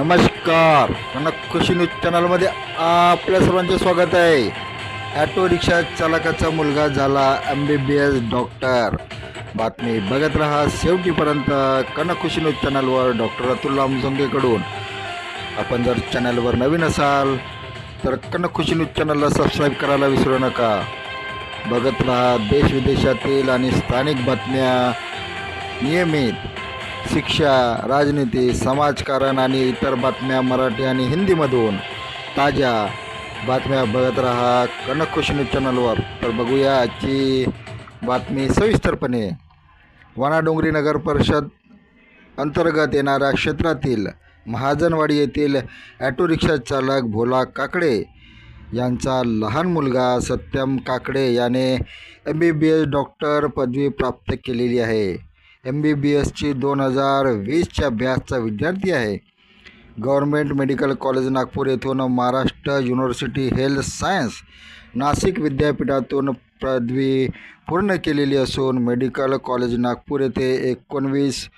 नमस्कार. कनक खुशी न्यूज चॅनलमध्ये आपल्या सर्वांचे स्वागत आहे. ॲटो रिक्षा चालकाचा मुलगा झाला MBBS डॉक्टर. बातमी बघत राहा शेवटीपर्यंत कनक खुशी न्यूज चॅनलवर. डॉक्टर अतुल लामसंगेकडून. आपण जर चॅनलवर नवीन असाल तर कनक खुशी न्यूज चॅनलला सबस्क्राईब करायला विसरू नका. बघत राहा देश विदेशातील आणि स्थानिक बातम्या, नियमित शिक्षा, राजनीती, समाजकारण आणि इतर बातम्या मराठी आणि हिंदीमधून ताज्या बातम्या बघत राहा कनक खुशी न्यूज चॅनलवर. तर बघूया आजची बातमी सविस्तरपणे. वाणाडोंगरी नगर परिषद अंतर्गत येणाऱ्या क्षेत्रातील महाजनवाडी येथील ॲटो रिक्षा चालक भोला काकडे यांचा लहान मुलगा सत्यम काकडे याने MBBS डॉक्टर पदवी प्राप्त केलेली आहे. MBBSची 2020च्या बॅचचा विद्यार्थी आहे. गव्हर्मेंट मेडिकल कॉलेज नागपूर येथून Maharashtra university health science Nashik विद्यापीठातून पदवी पूर्ण केलेली असून मेडिकल कॉलेज नागपूर येथे 19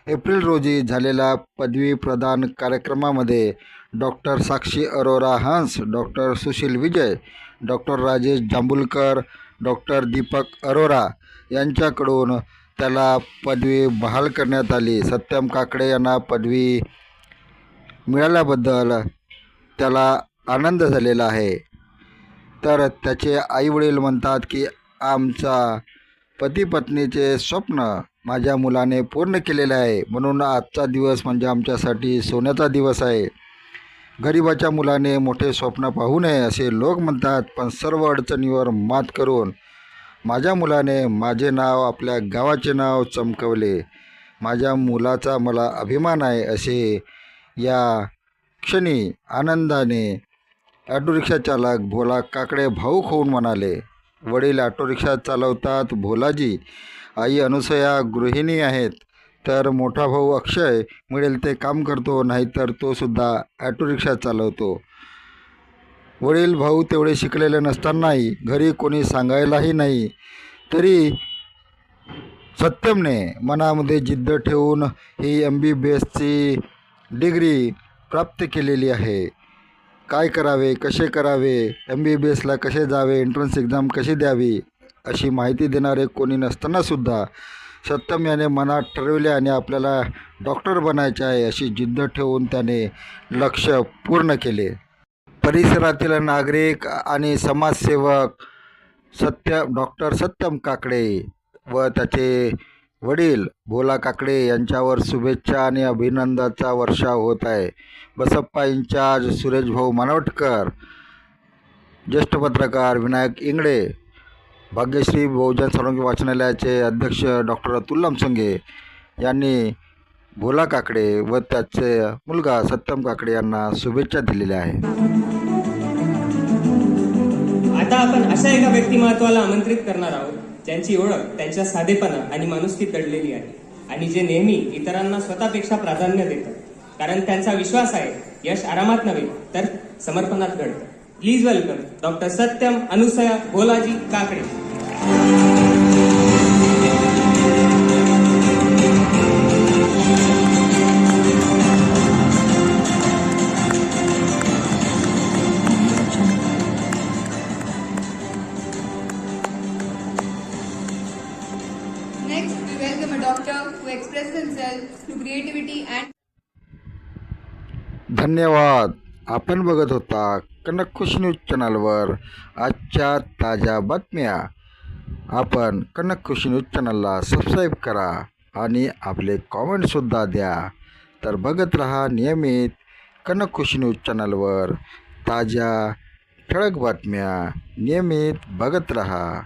एप्रिल रोजी झालेल्या पदवी प्रदान कार्यक्रमामध्ये डॉक्टर साक्षी अरोरा हंस, डॉक्टर सुशील विजय, डॉक्टर राजेश जांभुलकर, डॉक्टर दीपक अरोरा यांच्याकडून त्याला पदवी बहाल करण्यात आली. सत्यम काकडे यांना पदवी मिळाल्याबद्दल त्याला आनंद झालेला आहे. तर त्याचे आईवडील म्हणतात की आमचा पती पत्नीचे स्वप्न माझ्या मुलाने पूर्ण केलेले आहे, म्हणून आजचा दिवस म्हणजे आमच्यासाठी सोन्याचा दिवस आहे. गरिबाच्या मुलाने मोठे स्वप्न पाहू नये असे लोक म्हणतात, पण सर्व अडचणीवर मात करून माझ्या मुलाने माझे नाव, आपल्या गावाचे नाव चमकवले. माझ्या मुलाचा मला अभिमान आहे असे या क्षणी आनंदाने ॲटो रिक्षा चालक भोला काकडे भाऊक होऊन म्हणाले. वडील ॲटो रिक्षा चालवतात भोलाजी, आई अनुसया गृहिणी आहेत, तर मोठा भाऊ अक्षय मिळेल ते काम करतो, नाहीतर तो सुद्धा ॲटो रिक्षा चालवतो. वडील भाऊ तेवढे शिकलेले नसतानाही, घरी कोणी सांगायलाही नाही, तरी सत्यमने मनामध्ये जिद्द ठेवून ही MBBSची डिग्री प्राप्त केलेली आहे. काय करावे, कसे करावे, MBBSला कसे जावे, एंट्रन्स एक्झाम कशी द्यावी अशी माहिती देणारे कोणी नसतानासुद्धा सत्यम याने मनात ठरवले आणि आपल्याला डॉक्टर बनायचे आहे अशी जिद्द ठेवून त्याने लक्ष्य पूर्ण केले. परिसरातील नागरिक आणि समाजसेवक डॉक्टर सत्यम काकडे व त्याचे वडील भोला काकडे यांच्यावर शुभेच्छा आणि अभिनंदनाचा वर्षाव होत आहे. बसप्पा इंचार्ज सुरेश भाऊ मानवटकर, ज्येष्ठ पत्रकार विनायक इंगळे, भाग्यश्री बहुजन सार्वजनिक वाचनालयाचे अध्यक्ष डॉक्टर अतुल लामसंगे यांनी भोला काकडे व त्याचे मुलगा सत्यम काकडे यांना शुभेच्छा दिलेल्या आहेत. आता आपण अशा एका व्यक्तिमत्वाला आमंत्रित करणार आहोत ज्यांची ओळख त्यांच्या साधेपणा आणि माणुसकीत दडलेली आहे आणि जे नेहमी इतरांना स्वतःपेक्षा प्राधान्य देतात, कारण त्यांचा विश्वास आहे यश आरामात नव्हे तर समर्पणात घडतं. Please welcome doctor Satyam Anusaya Bholaji Kakade. Next, we welcome a doctor who expressed himself through creativity and धन्यवाद. आपण बघत होता कनक खुशी न्यूज चॅनलवर आजच्या ताज्या बातम्या. आपण कनक खुशी न्यूज चॅनलला सबस्क्राईब करा आणि आपले कॉमेंटसुद्धा द्या. तर बघत राहा नियमित कनक खुशी न्यूज चॅनलवर ताज्या ठळक बातम्या. नियमित बघत राहा.